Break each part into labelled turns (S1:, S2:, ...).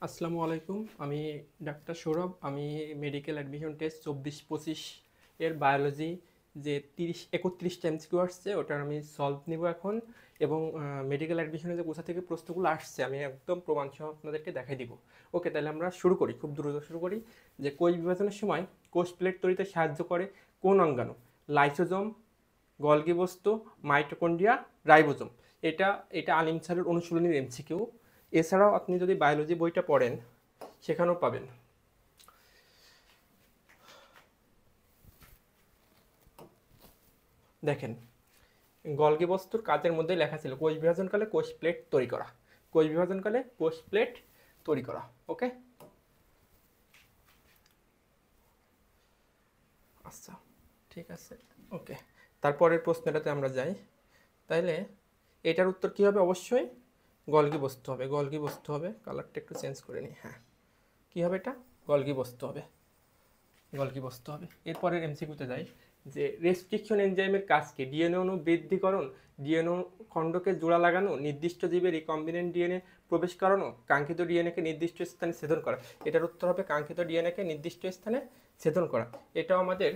S1: আসসালামু আলাইকুম। আমি ডাক্তার সৌরভ। আমি মেডিকেল অ্যাডমিশন টেস্ট 24-25 এর বায়োলজি যে 31টা এমসিকিউ আসছে ওটার আমি সলভ নিব এখন, এবং মেডিকেল অ্যাডমিশনে যে কোথা থেকে প্রশ্নগুলো আসছে আমি একদম প্রমাণসহ আপনাদেরকে দেখাই দিব। ওকে, তাহলে আমরা শুরু করি, খুব দ্রুত শুরু করি। যে কোষ বিভাজনের সময় কোষ প্লেট তৈরিতে সাহায্য করে কোন অঙ্গাণু? লাইসোজোম, গলগি বস্তু, মাইটোকন্ড্রিয়া, রাইবোজোম। এটা এটা আলিম স্যারের অনুশীলনীর এমসিকিউ। এছাড়াও আপনি যদি বায়োলজি বইটা পড়েন সেখানেও পাবেন। দেখেন, গলগি বস্তুর কাজের মধ্যেই লেখা ছিল কোষ বিভাজনকালে কোষ প্লেট তৈরি করা, কোষ বিভাজনকালে কোষ প্লেট তৈরি করা। ওকে, আচ্ছা, ঠিক আছে। ওকে, তারপরের প্রশ্নটাতে আমরা যাই। তাইলে এটার উত্তর কী হবে? অবশ্যই গলগি বস্তু হবে। গলগি বস্তু হবে, কালারটা একটু চেঞ্জ করে নিই। হ্যাঁ, কী হবে এটা? গলগি বস্তু হবে, গলগি বস্তু হবে। এরপরের এমসিকিউতে যাই, যে রেস্ট্রিকশন এনজাইমের কাজ কি? ডিএনএ অণু বৃদ্ধিকরণ, ডিএনএ খণ্ডকে জোড়া লাগানো, নির্দিষ্ট জীবের রিকম্বিনেন্ট ডিএনএ প্রবেশ করানো, কাঙ্ক্ষিত ডিএনএকে নির্দিষ্ট স্থানে ছেদন করা। এটার উত্তর হবে কাঙ্ক্ষিত ডিএনএকে নির্দিষ্ট স্থানে ছেদন করা। এটাও আমাদের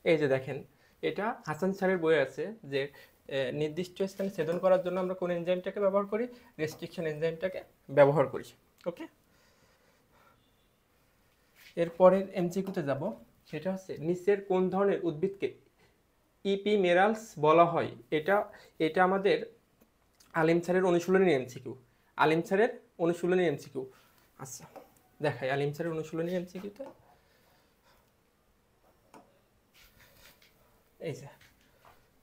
S1: এই যে দেখেন, এটা হাসান স্যারের বই আছে যে নির্দিষ্ট স্থানে ছেদন করার জন্য আমরা কোন এনজাইমটাকে ব্যবহার করি? রেস্ট্রিকশন এনজাইমটাকে ব্যবহার করি। ওকে, এরপরের এমসিকিউতে যাব, সেটা হচ্ছে নিচের কোন ধরনের উদ্ভিদকে ইপিমেরালস বলা হয়? এটা এটা আমাদের আলিম স্যারের অনুশীলনী এমসিকিউ। আলিম স্যারের অনুশীলনী এমসিকিউ। আচ্ছা, দেখাই আলিম স্যারের অনুশীলনী এমসিকিউতে। এই যে,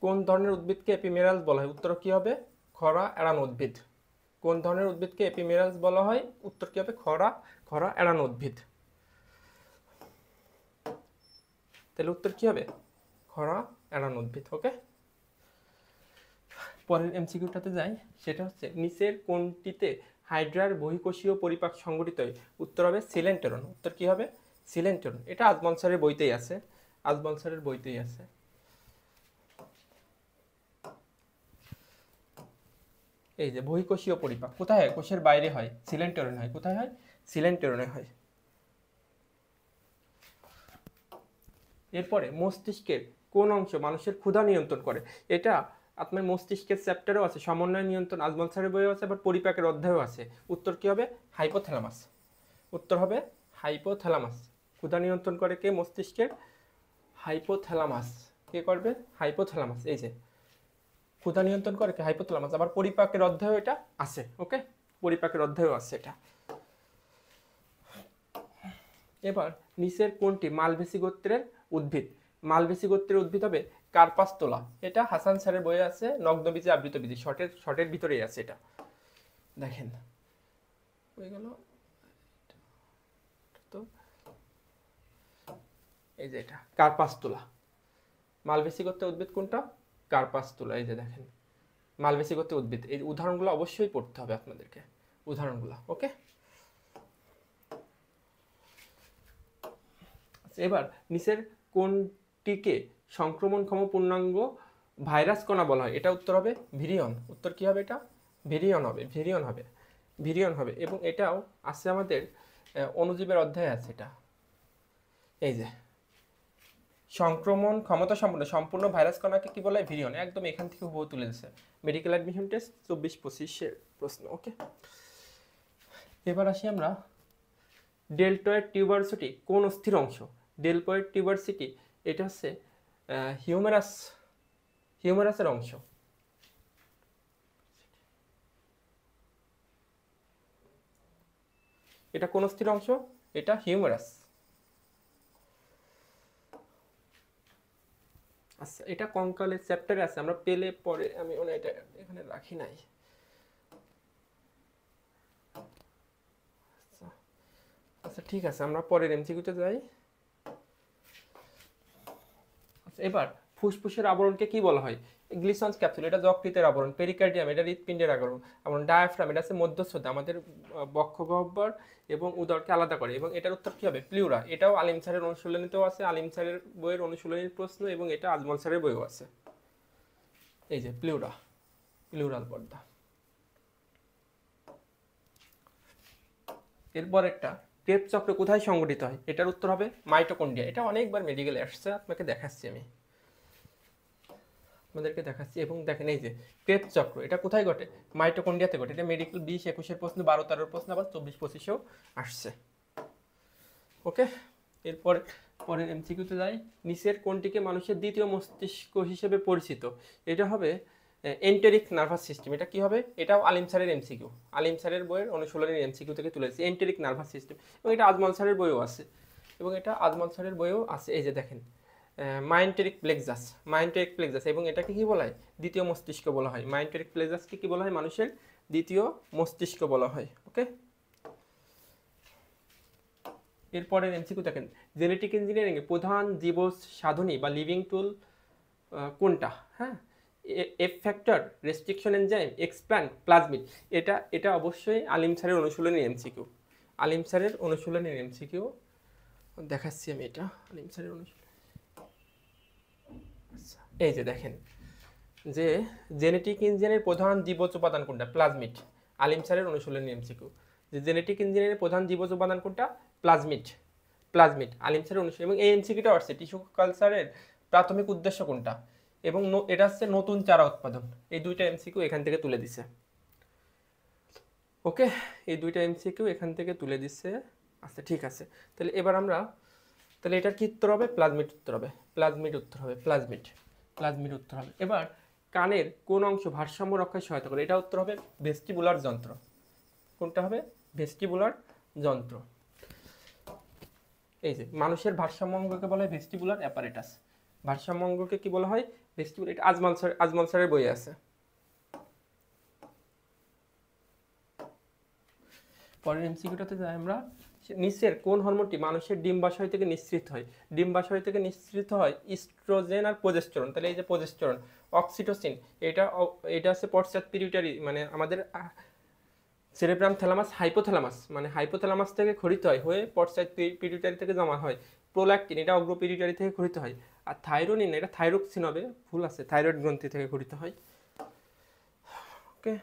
S1: কোন ধরনের উদ্ভিদকে এপিমেরালস বলা হয়? উত্তর কি হবে? খরা এড়ানো উদ্ভিদ। কোন ধরনের উদ্ভিদকে এপিমেরালস বলা হয়? উত্তর কি হবে? খরা এড়ানো উদ্ভিদ। তাহলে উত্তর কি হবে? খরা এড়ানো উদ্ভিদ। ওকে, পরের এমসিকিউটাতে যাই, সেটা হচ্ছে নিচের কোনটিতে হাইড্রার বহিঃকোষীয় পরিপাক সংঘটিত হয়? উত্তর হবে সিলেন্টেরন। উত্তর কি হবে? সিলেন্টেরন। এটা আজমল স্যারের বইতেই আছে, আজমল স্যারের বইতেই আছে। এই যে বহিঃকোষীয় পরিপাক কোথায় হয়? কোষের বাইরে হয়, সিলেন্টেরন হয়। কোথায় হয়? সিলেন্টেরনে হয়। এরপরে মস্তিষ্কের কোন অংশ মানুষের ক্ষুধা নিয়ন্ত্রণ করে? এটা আপনার মস্তিষ্কের চ্যাপ্টারও আছে, সমন্বয় নিয়ন্ত্রণ আজমল স্যারের বইও আছে, আবার পরিপাকের অধ্যায়ও আছে। উত্তর কি হবে? হাইপোথ্যালামাস। উত্তর হবে হাইপোথ্যালামাস। ক্ষুধা নিয়ন্ত্রণ করে কে? মস্তিষ্কের হাইপোথ্যালামাস। কে করবে? হাইপোথ্যালামাস। এই যে ক্ষুধা নিয়ন্ত্রণ করে কে? হাইপোথ্যালামাস। আবার পরিপাকের অধ্যায়ও এটা আছে। ওকে, পরিপাকের অধ্যায়ও আছে এটা। এবার নিচের কোনটি মালভেসি গোত্রের উদ্ভিদ? মালভেসি গোত্রের উদ্ভিদ হবে কার্পাস্তোলা। এটা হাসান স্যারের বইয়ে আছে, নগ্নবীজে আবৃত বীজ, শর্টের ভিতরেই আছে এটা। দেখেন, হয়ে গেল তো, এই যে এটা কার্পাস্তোলা। মালভেসি গোত্রের উদ্ভিদ কোনটা? কার্পাস্তোলা। এই যে দেখেন, মালভেসি গোত্রের উদ্ভিদ। এই উদাহরণগুলো অবশ্যই পড়তে হবে আপনাদেরকে, উদাহরণগুলো। ওকে, এবার নিচের কোনটিকে সংক্রমণক্ষম পূর্ণাঙ্গ ভাইরাস কণা বলা হয়? এটা উত্তর হবে ভিরিয়ন। উত্তর কি হবে? এটা ভিরিয়ন হবে, ভিরিয়ন হবে, ভিরিয়ন হবে। এবং এটাও আছে আমাদের অণুজীবের অধ্যায় আছে এটা। এই যে সংক্রমণ ক্ষমতা সম্পূর্ণ ভাইরাস কণাকে কি বলা হয়? ভিরিয়ন। একদম এখান থেকে হুবহু তুলে দিচ্ছে, মেডিকেল অ্যাডমিশন টেস্ট 24-25-এর প্রশ্ন। ওকে, এবার আসি আমরা ডেলটয়েড টিউবারসিটি কোন অস্থির অংশ? ডেলটয়েড টিউবারসিটি এটা হচ্ছে হিউমেরাস, হিউমেরাসের অংশ। এটা কোন অস্থির অংশ? এটা হিউমেরাস। আচ্ছা, এটা কঙ্কালের চ্যাপ্টারে আছে, আমরা পেলে পরে, আমি এটা এখানে রাখি নাই। আচ্ছা, ঠিক আছে, আমরা পরের এমসিকিউতে যাই। আচ্ছা, এবার ফুসফুসের আবরণকে কি বলা হয়? গ্লিসন্স ক্যাপসুল, এটা যকৃতের আবরণ। পেরিকার্ডিয়াম, এটা হৃৎপিণ্ডের আবরণ। ডায়াফ্রাম, এটা হচ্ছে মধ্যস্থতা, আমাদের বক্ষগহ্বর এবং উদরকে আলাদা করে। এবং এটার উত্তর কি হবে? প্লিউরা। এটাও আলিম স্যারের অনুশীলনীতেও আছে, আলিম স্যারের বইয়ের অনুশীলনীর প্রশ্ন, এবং এটা আজমল স্যারের বইও আছে। এই যে প্লিউরা, প্লিউরাল পর্দা। এরপর একটা ক্রেবস চক্র কোথায় সংঘটিত হয়, এটার উত্তর হবে মাইটোকন্ড্রিয়া। এটা অনেকবার মেডিকেলে আসছে, আপনাকে দেখাচ্ছি আমি, আমাদেরকে দেখাচ্ছি। এবং দেখেন এই যে ক্রেবস চক্র এটা কোথায় ঘটে, মাইটোকন্ড্রিয়াতে ঘটে। এটা মেডিকেল 20-21 প্রশ্ন, 12-13 প্রশ্ন, আবার 24-25-এও আসছে। ওকে, এরপর পরের এমসিকিউতে যাই। নিচের কোনটিকে মানুষের দ্বিতীয় মস্তিষ্ক হিসেবে পরিচিত, এটা হবে এন্টেরিক নার্ভাস সিস্টেম। এটা কি হবে, এটাও আলিম স্যারের এমসিকিউ, আলিম স্যারের বইয়ের অনুশীলনের এমসিকিউ থেকে তুলেছে এন্টেরিক নার্ভাস সিস্টেম। এবং এটা আজমল স্যারের বইও আছে, এবং এটা আজমল স্যারের বইও আছে। এই যে দেখেন মাইন্টেরিক প্লেক্সাস, মাইন্টেরিক প্লেক্সাস, এবং এটাকে কি বলা হয়, দ্বিতীয় মস্তিষ্ক বলা হয়। মাইন্টেরিক প্লেক্সাসকে কি বলা হয়, মানুষের দ্বিতীয় মস্তিষ্ক বলা হয়। ওকে, এরপরের এমসিকিউ দেখেন, জেনেটিক ইঞ্জিনিয়ারিং এর প্রধান জীব সাধনী বা লিভিং টুল কোনটা, হ্যাঁ, F factor, restriction enzyme, explant, plasmid. এটা এটা অবশ্যই আলিম স্যারের অনুশীলনী এমসিকিউ, আলিম স্যারের অনুশীলনের এমসিকিউ দেখাচ্ছি আমি। এটা আলিম স্যারের অনুশীলন। আচ্ছা, এই যে দেখেন যে জেনেটিক ইঞ্জিনিয়ারিংয়ের প্রধান জীবজ উপাদান কোনটা, প্লাজমিড। আলিম স্যারের অনুশীলনী এমসিকিউ, যে জেনেটিক ইঞ্জিনিয়ারিংয়ের প্রধান জীবজ উপাদান কোনটা, প্লাজমিড। প্লাজমিড আলিম স্যারের অনুশীলন। এবং এই এমসিকিউটা আসছে টিস্যু কালচারের প্রাথমিক উদ্দেশ্য কোনটা, এবং এটা হচ্ছে নতুন চারা উৎপাদন। এই দুইটা এমসিকিউ এখান থেকে তুলে দিছে। ওকে, এই দুইটা এমসিকিউ এখান থেকে তুলে দিচ্ছে। আচ্ছা ঠিক আছে, তাহলে এবার আমরা, তাহলে এটার কি উত্তর হবে, প্লাজমিড উত্তর হবে, প্লাজমিড উত্তর হবে, প্লাজমিড, প্লাজমিড উত্তর হবে। এবার কানের কোন অংশ ভারসাম্য রক্ষায় সহায়তা করে, এটা উত্তর হবে ভেস্টিবুলার যন্ত্র। কোনটা হবে, ভেস্টিবুলার যন্ত্র। এই যে মানুষের ভারসাম্য অঙ্গকে বলা হয় ভেস্টিবুলার অ্যাপারেটাস, ভারসাম্য অঙ্গকে কি বলা হয়, ভেস্টিবুলার। এটা আজমল স্যারের বইয়ে আছে। পরের এমসিকিউটাতে যাই আমরা, নিচের কোন হরমোনটি মানুষের ডিম্বাশয় থেকে নিঃসৃত হয়, ডিম্বাশয় থেকে নিঃসৃত হয় ইস্ট্রোজেন আর প্রজেস্টেরন। তাহলে এই যে প্রজেস্টেরন, অক্সিটোসিন, এটা হচ্ছে পশ্চাৎ পিটিউটারি, মানে আমাদের সেরেব্রাম থ্যালামাস, হাইপোথ্যালামাস, মানে হাইপোথ্যালামাস থেকে খরিত হয়, হয়ে পশ্চাৎ পিটিউটারি থেকে জমা হয়। প্রোল্যাক্টিন এটা অগ্র পিটিউটারি থেকে খরিত হয়। আর থাইরোনিন এটা থাইরোক্সিন হবে, ভুল আছে, থাইরয়েড গ্রন্থি থেকে খরিত হয়। ওকে,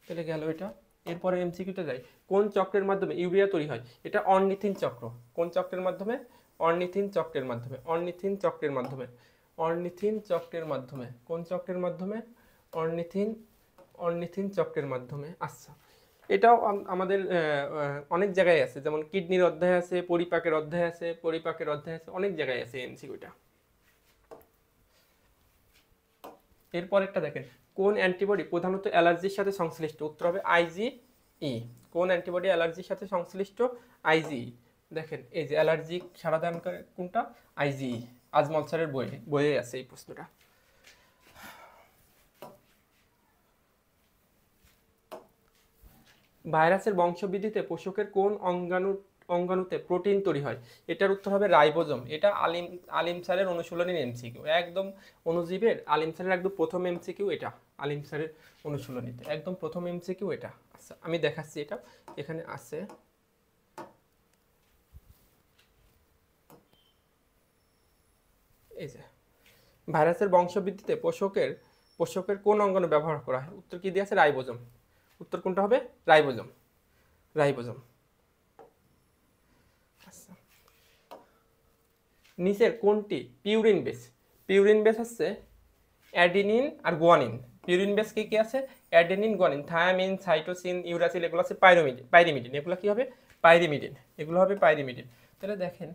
S1: তাহলে গেল এটা। এরপরে এমসিকিউতে যাই, কোন চক্রের মাধ্যমে ইউরিয়া তৈরি হয়, এটা অর্নিথিন চক্র। কোন চক্রের মাধ্যমে, অর্নিথিন চক্রের মাধ্যমে, অর্নিথিন চক্রের মাধ্যমে, অর্নিথিন চক্রের মাধ্যমে। কোন চক্রের মাধ্যমে, অর্নিথিন, অর্নিথিন চক্রের মাধ্যমে। আচ্ছা, এটাও আমাদের অনেক জায়গায় আছে, যেমন কিডনির অধ্যায় আছে, পরিপাকের অধ্যায় আছে, পরিপাকের অধ্যায় আছে, অনেক জায়গায় আছে এমসিকিউটা। এরপর একটা দেখেন, কোন অ্যান্টিবডি প্রধানত অ্যালার্জির সাথে সংশ্লিষ্ট, উত্তর হবে আইজিই। কোন অ্যান্টিবডি অ্যালার্জির সাথে সংশ্লিষ্ট, আইজিই। দেখেন এই যে অ্যালার্জিক সারাদান কোনটা, আইজিই। আজমল স্যারের বইয়ে আছে এই প্রশ্নটা। ভাইরাসের বংশবৃদ্ধিতে পোষকের কোন অঙ্গাণুতে প্রোটিন তৈরি হয়, এটার উত্তর হবে রাইবোজোম। এটা আলিম স্যারের অনুশীলনের এমসিকিউ, একদম অণুজীবের আলিম স্যারের একদম প্রথম এমসিকিউ এটা, আলিম স্যারের অনুশীলনীতে একদম প্রথম এমসিকিউ এটা। আচ্ছা আমি দেখাচ্ছি, এটা এখানে আছে। এই যে ভাইরাসের বংশবৃদ্ধিতে পোষকের কোন অঙ্গাণু ব্যবহার করা হয়, উত্তর কি দিয়ে আছে, রাইবোজোম। উত্তর কোনটা হবে, রাইবোজোম, রাইবোজোম। আচ্ছা, নিচের কোনটি পিউরিন বেস, পিউরিন বেস হচ্ছে অ্যাডিনিন আর গুয়ানিন। পিউরিন বেস কি কি আছে, adenine, guanine, thymine, cytosine, uracil, এগুলো আছে পাইরিমিডিন। এগুলো কি হবে, পাইরিমিডিন, এগুলো হবে পাইরিমিডিন। তাহলে দেখেন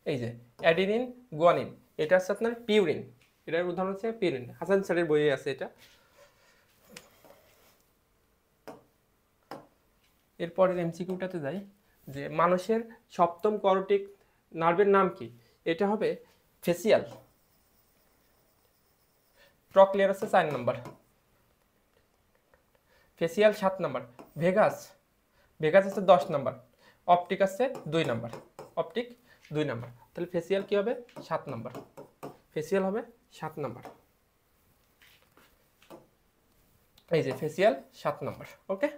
S1: এই যে অ্যাডিনিন, গুয়ানিন, এটা হচ্ছে আপনার পিউরিন, এটার উদাহরণ হচ্ছে পিউরিন, হাসান স্যারের বইয়ে আছে এটা। এরপরের এমসিকিউটাতে যাই, যে মানুষের সপ্তম করটিক নার্ভের নাম কি, এটা হবে ফেসিয়াল। ট্রক্লিয়ার আছে 4 নম্বর, ফেসিয়াল 7 নম্বর, ভেগাস, ভেগাস আছে 10 নম্বর, অপটিক আছে 2 নম্বর, অপটিক 2 নম্বর। তাহলে ফেসিয়াল কি হবে, 7 নম্বর, ফেসিয়াল হবে 7 নম্বর। এই যে ফেসিয়াল 7 নম্বর। ওকে,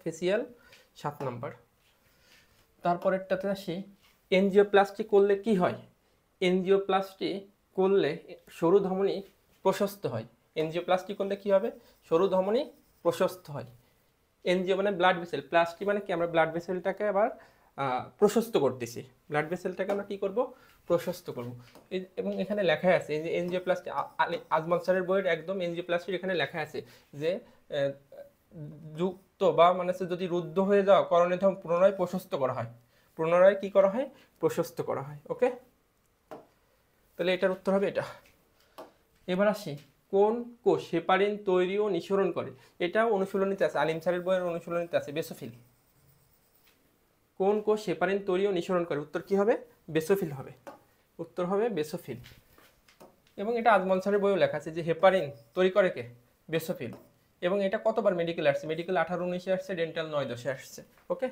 S1: ফেসিয়াল 7 নম্বর। তারপরেরটাতে আসি, এনজিওপ্লাস্টি করলে কি হয়, এনজিওপ্লাস্টি করলে সরু ধমনী প্রশস্ত হয়। এনজিওপ্লাস্টি করলে কি হবে? সরু ধমনী প্রশস্ত হয়। এনজিও মানে ব্লাড ভেসেল, প্লাস্টি মানে কি? আমরা ব্লাড ভেসেলটাকে আবার প্রশস্ত করতেছি। ব্লাড ভেসেলটাকে আমরা কি করব? প্রশস্ত করব। এবং এখানে লেখা আছে এই যে এনজিওপ্লাস্টি, আজমল স্যারের বইয়ের একদম এনজিওপ্লাস্টির এখানে লেখা আছে যে যুক্ত বা মানে যদি রুদ্ধ হয়ে যাওয়া করণীয় ধর্ম পুনরায় প্রশস্ত করা হয়। পুনরায় কি করা হয়? প্রশস্ত করা হয়। ওকে, তাহলে এটার উত্তর হবে এটা। এবার আসি, কোন কোষ হেপারিন তৈরি ও নিঃসরণ করে? এটাও অনুশীলনীতে আছে, আলিম স্যারের বইয়ের অনুশীলনীতে আছে, বেসোফিল। কোন কোষ হেপারিন তৈরি ও নিঃসরণ করে? উত্তর কি হবে? বেসোফিল হবে। উত্তর হবে বেসোফিল। এবং এটা আজমল স্যারের বইও লেখা আছে যে হেপারিন তৈরি করে কে? বেসোফিল। এবং এটা কতবার মেডিকেল আসছে? মেডিকেল 18-19-এ আসছে, ডেন্টাল 9-10-এ আসছে। ওকে,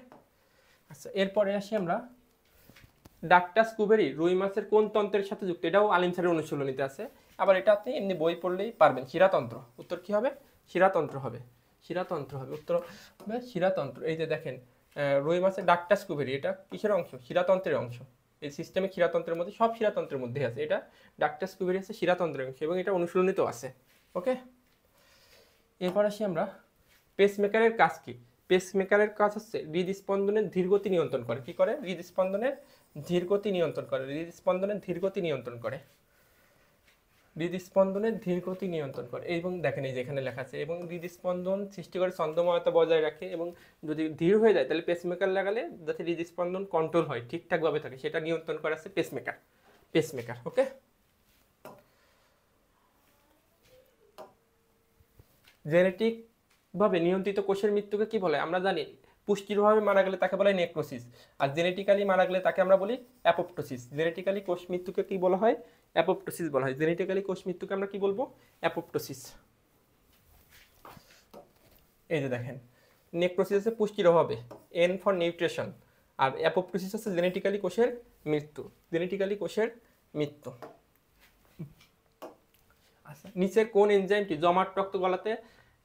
S1: আচ্ছা এরপরে আসি আমরা, ডাকটাস কুবেরি রুই মাছের কোন তন্ত্রের সাথে যুক্ত? এটাও আলিম স্যারের অনুশীলনীতে আছে। আবার এটা আপনি এমনি বই পড়লেই পারবেন, শিরাতন্ত্র। উত্তর কি হবে? শিরাতন্ত্র হবে। শিরাতন্ত্র হবে, উত্তর হবে শিরাতন্ত্র। এই যে দেখেন, রুই মাছের ডাকটাস কুবেরি, এটা কিসের অংশ? শিরাতন্ত্রের অংশ। এই সিস্টেমে শিরাতন্ত্রের মধ্যে, সব শিরাতন্ত্রের মধ্যে আছে। এটা ডাকটাস কুবেরি আছে শিরাতন্ত্রের অংশ, এবং এটা অনুশীলনীতেও আছে। ওকে, এরপর আসি আমরা, পেসমেকারের কাজ কি? পেসমেকারের কাজ হচ্ছে হৃদস্পন্দনের ধীরগতি নিয়ন্ত্রণ করে। কি করে? হৃদস্পন্দনের ধীরগতি নিয়ন্ত্রণ করে। হৃদস্পন্দনের ধীরগতি নিয়ন্ত্রণ করে। হৃদস্পন্দনের ধীরগতি নিয়ন্ত্রণ করে। এবং দেখেন এই যেখানে লেখা আছে, এবং হৃদস্পন্দন সৃষ্টি করে ছন্দময়তা বজায় রাখে, এবং যদি ধীর হয়ে যায় তাহলে পেসমেকার লাগালে যাতে হৃদস্পন্দন কন্ট্রোল হয়, ঠিকঠাকভাবে থাকে, সেটা নিয়ন্ত্রণ করা আছে পেসমেকার। পেসমেকার। ওকে, জেনেটিক ভাবে নিয়ন্ত্রিত কোষের মৃত্যুকে কি বলে? আমরা জানি পুষ্টির অভাবে মারা গেলে তাকে বলা হয় নেক্রোসিস, আর জেনেটিক্যালি মারা গেলে তাকে আমরা বলি অ্যাপোপ্টোসিস। জেনেটিক্যালি কোষ মৃত্যুকে কি বলা হয়? অ্যাপোপ্টোসিস বলা হয়। জেনেটিক্যালি কোষ মৃত্যুকে আমরা কি বলবো? অ্যাপোপ্টোসিস। এই যে দেখেন, নেক্রোসিস আছে পুষ্টির অভাবে, এন ফর নিউট্রিশন, আর অ্যাপোপ্টোসিস আছে জেনেটিক্যালি কোষের মৃত্যু। জেনেটিক্যালি কোষের মৃত্যু। আচ্ছা, নিচের কোন এনজাইমটি জমাট রক্ত গলাতে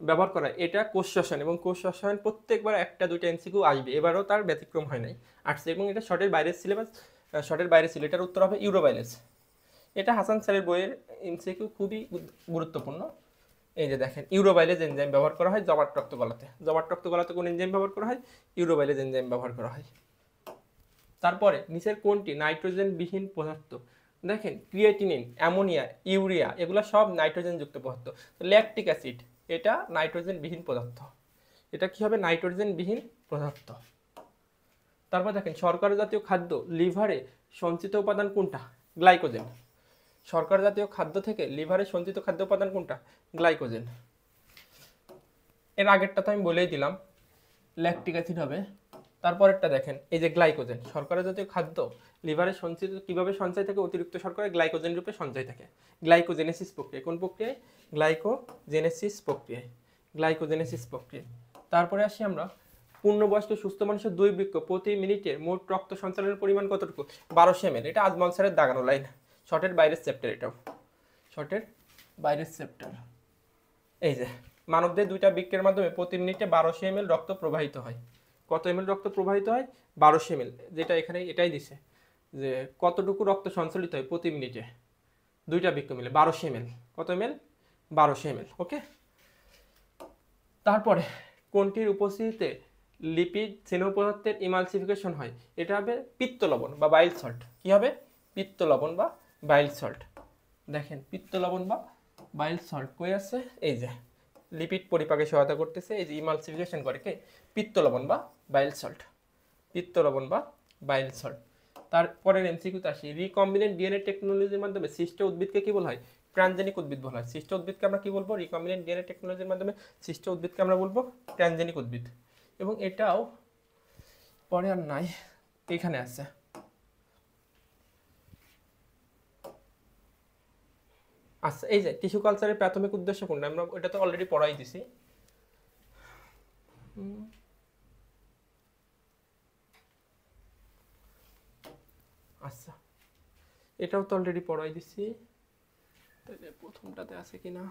S1: ব্যবহার করা? এটা কোষ শ্বসন, এবং কোষ শ্বসন প্রত্যেকবার একটা দুইটা এমসিকিউ আসবে, এবারও তার ব্যতিক্রম হয় নাই, আসছে। এবং এটা শর্টের বাইরের সিলেবাস, শর্টের বাইরে ছিল। এটার উত্তর হবে ইউরোবাইলেস। এটা হাসান স্যারের বইয়ের এমসিকিউ, খুবই গুরুত্বপূর্ণ। এই যে দেখেন, ইউরোবাইলেজ এনজাইম ব্যবহার করা হয় জমাট রক্ত গলাতে। জমাট রক্ত গলাতে কোন এনজাইম ব্যবহার করা হয়? ইউরোবাইলেজ এনজাইম ব্যবহার করা হয়। তারপরে নিচের কোনটি নাইট্রোজেন বিহীন পদার্থ? দেখেন, ক্রিয়েটিনিন, অ্যামোনিয়া, ইউরিয়া, এগুলো সব নাইট্রোজেন যুক্ত পদার্থ। ল্যাকটিক অ্যাসিড, এটা নাইট্রোজেন বিহীন পদার্থ। এটা কি হবে? নাইট্রোজেন বিহীন পদার্থ। তারপর দেখেন, শর্করা জাতীয় খাদ্য লিভারে সঞ্চিত উপাদান কোনটা? গ্লাইকোজেন। শর্করা জাতীয় খাদ্য থেকে লিভারে সঞ্চিত খাদ্য উপাদান কোনটা? গ্লাইকোজেন। এর আগেরটা তো আমি বলেই দিলাম, ল্যাকটিক অ্যাসিড হবে। তারপরেরটা দেখেন, এই যে গ্লাইকোজেন, শর্করা জাতীয় খাদ্য লিভারে সঞ্চিত কিভাবে সঞ্চয় থাকে? অতিরিক্ত শর্করা গ্লাইকোজেন রূপে সঞ্চয় থাকে। গ্লাইকোজেনেসিস প্রক্রিয়া। কোন প্রক্রিয়ায়? গ্লাইকোজেনেসিস প্রক্রিয়ায়। গ্লাইকোজেনেসিস প্রক্রিয়ায়। তারপরে আসি আমরা, পূর্ণবয়স্ক সুস্থ মানুষের দুই বৃক্ক প্রতি মিনিটে মোট রক্ত সঞ্চালনের পরিমাণ কতটুকু? 1200 ml। এটা আজমল স্যারের দাগানো লাইন, শর্টের বাইরের চ্যাপ্টার। এটাও শর্টের বাইরের চ্যাপ্টার। এই যে, মানবদের দুইটা বৃক্কের মাধ্যমে প্রতি মিনিটে 1200 ml রক্ত প্রবাহিত হয়। কত ml রক্ত প্রবাহিত হয়? 1200 ml। যেটা এখানে এটাই দিছে যে কতটুকু রক্ত সঞ্চালিত হয় প্রতি মিনিটে, দুইটা বৃক্ক মিলে 1200 ml। কত ml? 1200 ml। ওকে, তারপরে কোনটির উপস্থিতিতে লিপিড স্নেহ পদার্থের ইমালসিফিকেশন হয়? এটা হবে পিত্ত লবণ বা বাইল সল্ট। কি হবে? পিত্ত লবণ বা বাইল সল্ট। দেখেন, পিত্ত লবণ বা বাইল সল্ট কই আছে? এই যে, লিপিড পরিপাকে সহায়তা করতেছে, এই যে ইমালসিফিকেশন করে কে? পিত্ত লবণ বা বাইল সল্ট। পিত্ত লবণ বা বাইল সল্ট। তারপরের এমসিকিউতে আসি, রিকম্বিনেন্ট ডিএনএ টেকনোলজির মাধ্যমে সৃষ্ট উদ্ভিদকে কি বলা হয়? ট্রানজেনিক উদ্ভিদ বলা হয়। সৃষ্ট উদ্ভিদকে আমরা কি বলবো? রিকম্বিনেন্ট ডিএনএ টেকনোলজির মাধ্যমে সৃষ্ট উদ্ভিদকে আমরা বলবো ট্রানজেনিক উদ্ভিদ। এবং এটাও পরে আর নাই, এখানে আছে। আচ্ছা, এই যে টিস্যু কালচারের প্রাথমিক উদ্দেশ্য কোনটা? আমরা এটা তো অলরেডি পড়াই দিছি। আচ্ছা, এটাও তো অলরেডি পড়াই দিছি, তাহলে প্রথমটাতে আছে কিনা?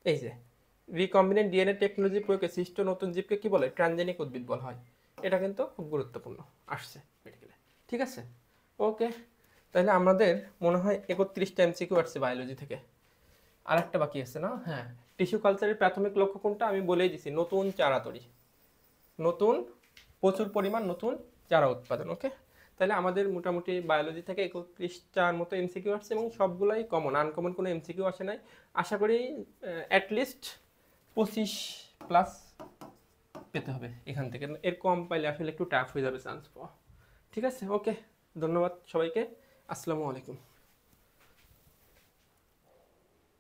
S1: এই যে, রিকম্বিনেন্ট ডিএনএ টেকনোলজি প্রয়োগে সৃষ্ট নতুন জীবকে কি বলে? ট্রানজেনিক উদ্ভিদ বলা হয়। এটা কিন্তু খুব গুরুত্বপূর্ণ, আসছে মেডিকেলে। ঠিক আছে, ওকে। তাহলে আমাদের মনে হয় 31টা এমসিকিউ আসছে বায়োলজি থেকে। আর একটা বাকি আছে না? হ্যাঁ, টিস্যু কালচারের প্রাথমিক লক্ষ্য কোনটা আমি বলেই দিছি, নতুন চারা তৈরি, নতুন প্রচুর পরিমাণ নতুন চারা উৎপাদন। ওকে, তাহলে আমাদের মোটামুটি বায়োলজি থেকে 31টার মতো এমসিকিউ আসছে এবং সবগুলাই কমন, আনকমন কোনো এমসিকিউ আসে নাই। আশা করি অ্যাটলিস্ট 25+ পেতে হবে এখান থেকে, এর কম পাইলে আসলে একটু টাফ হয়ে যাবে চান্স পাওয়া। ঠিক আছে, ওকে, ধন্যবাদ সবাইকে, আসসালামু আলাইকুম।